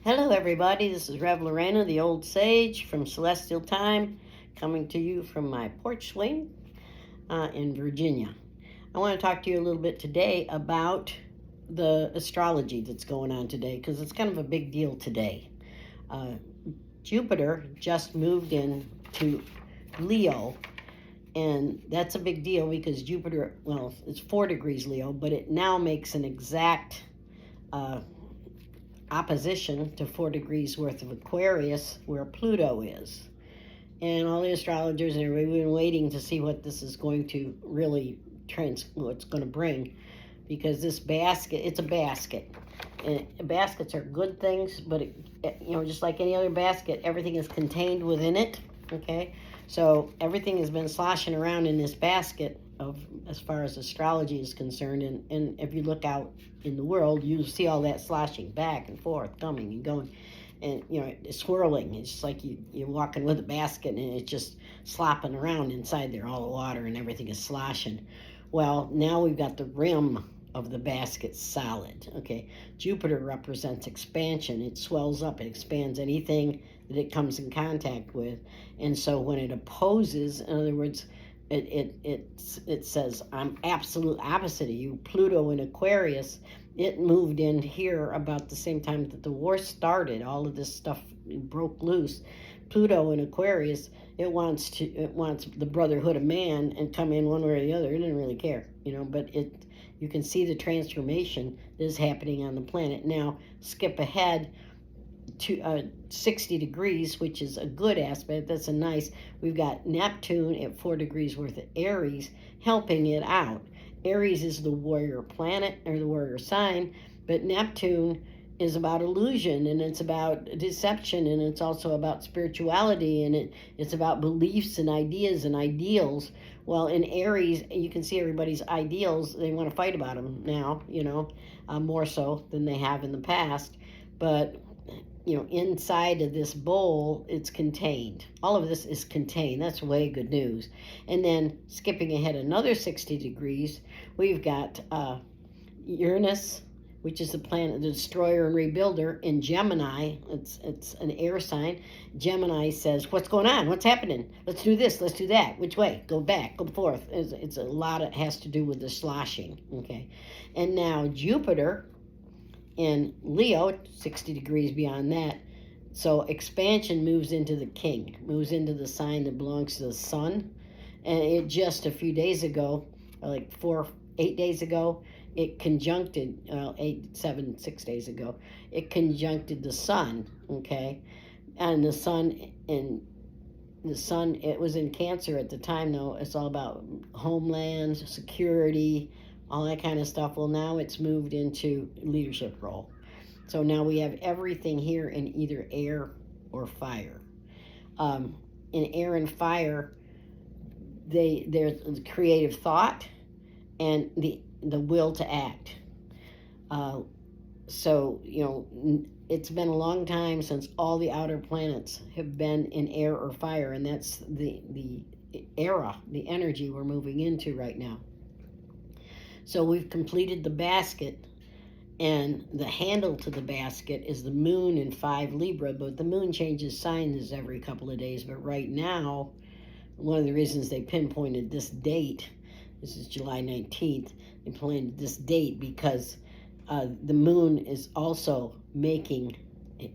Hello, everybody. This is Rev Lorena, the old sage from Celestial Time, coming to you from my porch swing in Virginia. I want to talk to you a little bit today about the astrology that's going on today, because it's kind of a big deal today. Jupiter just moved into Leo, and that's a big deal because Jupiter, well, it's 4 degrees Leo, but it now makes an exact opposition to 4 degrees worth of Aquarius where Pluto is. And all the astrologers and everybody, we've been waiting to see what this is going to really what's going to bring, because this basket, it's a basket. And baskets are good things, but just like any other basket, everything is contained within it. Okay, so everything has been sloshing around in this basket of, as far as astrology is concerned, and if you look out in the world, you see all that sloshing back and forth, coming and going, and it's swirling. It's just like you're walking with a basket and it's just slopping around inside there, all the water and everything is sloshing. Well, now we've got the rim of the basket solid. Okay, Jupiter represents expansion. It swells up, it expands anything that it comes in contact with, and so when it opposes, in other words, it says, I'm absolute opposite of you. Pluto in Aquarius, it moved in here about the same time that the war started. All of this stuff broke loose. Pluto in Aquarius, it wants the brotherhood of man and come in one way or the other. It didn't really care, but you can see the transformation that is happening on the planet. Now, skip ahead to 60 degrees, which is a good aspect. That's a nice, we've got Neptune at 4 degrees worth of Aries helping it out. Aries is the warrior planet, or the warrior sign, but Neptune is about illusion, and it's about deception, and it's also about spirituality, and it's about beliefs and ideas and ideals. Well, in Aries, you can see everybody's ideals. They want to fight about them now, more so than they have in the past. But inside of this bowl, it's contained. All of this is contained. That's way good news. And then skipping ahead another 60 degrees, we've got Uranus, which is the planet, the destroyer and rebuilder, in Gemini. It's an air sign. Gemini says, what's going on? What's happening? Let's do this. Let's do that. Which way? Go back. Go forth. It's a lot. It has to do with the sloshing. Okay. And now Jupiter in Leo, 60 degrees beyond that. So expansion moves into the king, moves into the sign that belongs to the sun. And it just a few days ago, like 8 days ago, it conjuncted, 6 days ago, it conjuncted the sun, okay? And the sun, it was in Cancer at the time, though. It's all about homeland, security, all that kind of stuff. Well, now it's moved into leadership role. So now we have everything here in either air or fire. In air and fire, there's creative thought and the will to act. So, it's been a long time since all the outer planets have been in air or fire, and that's the era, the energy we're moving into right now. So we've completed the basket, and the handle to the basket is the moon in 5 Libra, but the moon changes signs every couple of days. But right now, one of the reasons they pinpointed this date, this is July 19th, they pinpointed this date because the moon is also making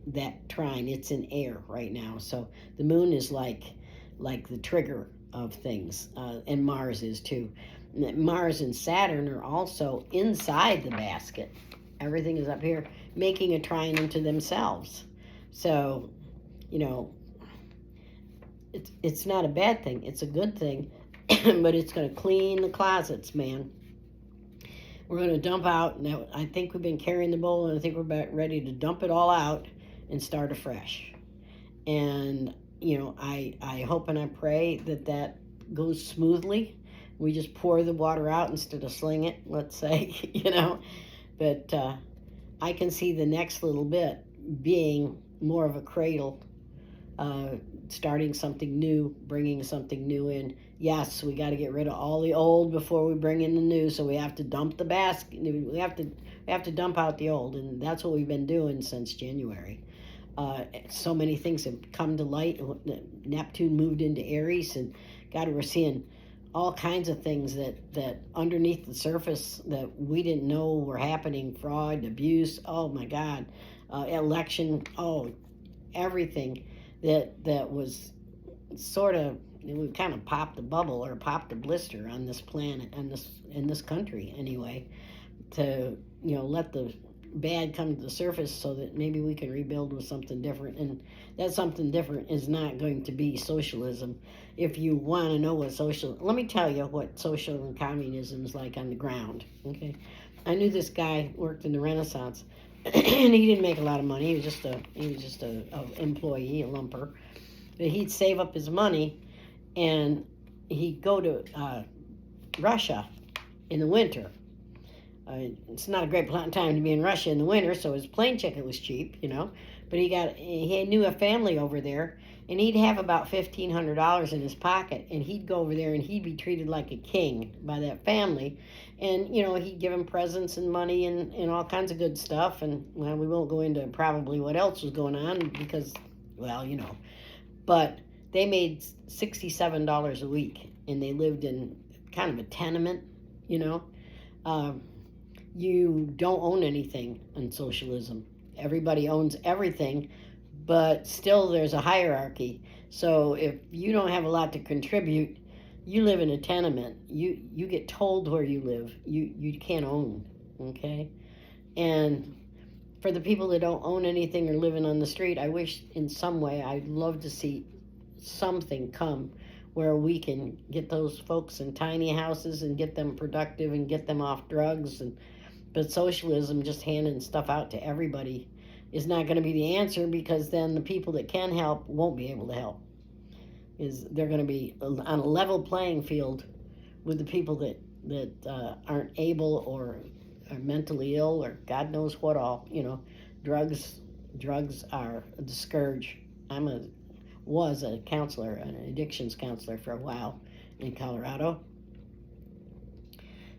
that trine. It's in air right now. So the moon is like the trigger of things, and Mars is too. Mars and Saturn are also inside the basket. Everything is up here, making a trine into themselves. So, it's not a bad thing. It's a good thing, but it's going to clean the closets, man. We're going to dump out. Now, I think we've been carrying the bowl, and I think we're about ready to dump it all out and start afresh. And, I hope and I pray that goes smoothly. We just pour the water out instead of sling it, let's say, But I can see the next little bit being more of a cradle starting something new, bringing something new in. Yes, we got to get rid of all the old before we bring in the new. So we have to dump the basket. We have to dump out the old, and that's what we've been doing since January. So many things have come to light. Neptune moved into Aries, and God, we're seeing all kinds of things that underneath the surface that we didn't know were happening. Fraud, abuse, oh my God, election, oh, everything that was sort of, we kind of popped the bubble or popped a blister on this planet, on this, in this country anyway, to let the bad come to the surface so that maybe we can rebuild with something different. And that something different is not going to be socialism. If you want to know what let me tell you what social and communism is like on the ground. Okay, I knew this guy worked in the Renaissance, and he didn't make a lot of money. He was just a employee, a lumper. But he'd save up his money, and he'd go to Russia in the winter. It's not a great time to be in Russia in the winter, so his plane ticket was cheap, But he knew a family over there, and he'd have about $1,500 in his pocket, and he'd go over there and he'd be treated like a king by that family, and he'd give him presents and money and all kinds of good stuff. And well, we won't go into probably what else was going on because, well, but they made $67 a week, and they lived in kind of a tenement, You don't own anything in socialism. Everybody owns everything, but still there's a hierarchy. So if you don't have a lot to contribute, you live in a tenement. You get told where you live. You can't own, okay? And for the people that don't own anything or living on the street, I wish in some way, I'd love to see something come where we can get those folks in tiny houses and get them productive and get them off drugs. But socialism, just handing stuff out to everybody, is not going to be the answer, because then the people that can help won't be able to help. They're going to be on a level playing field with the people that aren't able or are mentally ill or God knows what all. Drugs are the scourge. Was a counselor, an addictions counselor for a while in Colorado.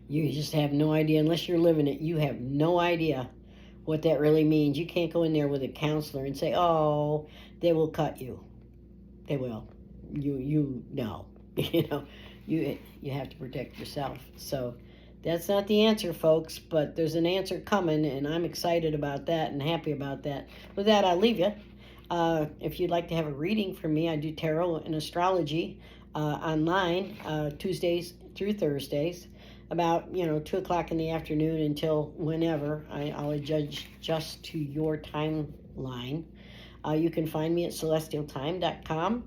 You just have no idea, unless you're living it, you have no idea what that really means. You can't go in there with a counselor and say, oh, they will cut you. They will. You know. You have to protect yourself. So that's not the answer, folks, but there's an answer coming, and I'm excited about that and happy about that. With that, I'll leave you. If you'd like to have a reading from me, I do tarot and astrology online Tuesdays through Thursdays, about 2 o'clock in the afternoon until whenever. I'll adjust to your timeline. You can find me at celestialtime.com.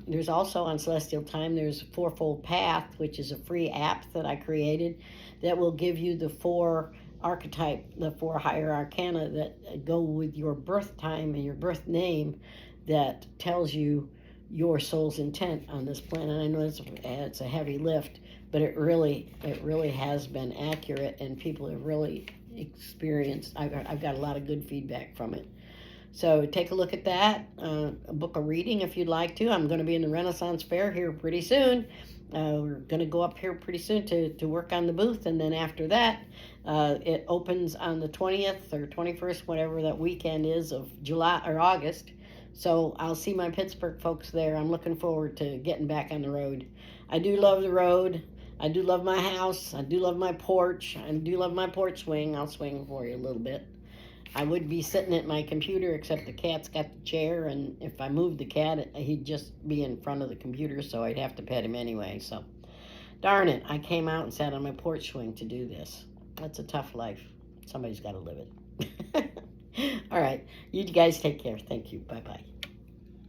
There's also on Celestial Time, there's Fourfold Path, which is a free app that I created that will give you the 4 archetype, the 4 higher arcana that go with your birth time and your birth name, that tells you your soul's intent on this planet. I know it's a heavy lift, but it really has been accurate, and people have really experienced. I've got a lot of good feedback from it. So take a look at that. Book a reading if you'd like to. I'm going to be in the Renaissance Fair here pretty soon. We're going to go up here pretty soon to work on the booth, and then after that, it opens on the 20th or 21st, whatever that weekend is of July or August. So I'll see my Pittsburgh folks there. I'm looking forward to getting back on the road. I do love the road. I do love my house. I do love my porch. I do love my porch swing. I'll swing for you a little bit. I would be sitting at my computer, except the cat's got the chair, and if I moved the cat, he'd just be in front of the computer, so I'd have to pet him anyway. So, darn it, I came out and sat on my porch swing to do this. That's a tough life. Somebody's got to live it. All right, you guys take care. Thank you. Bye-bye.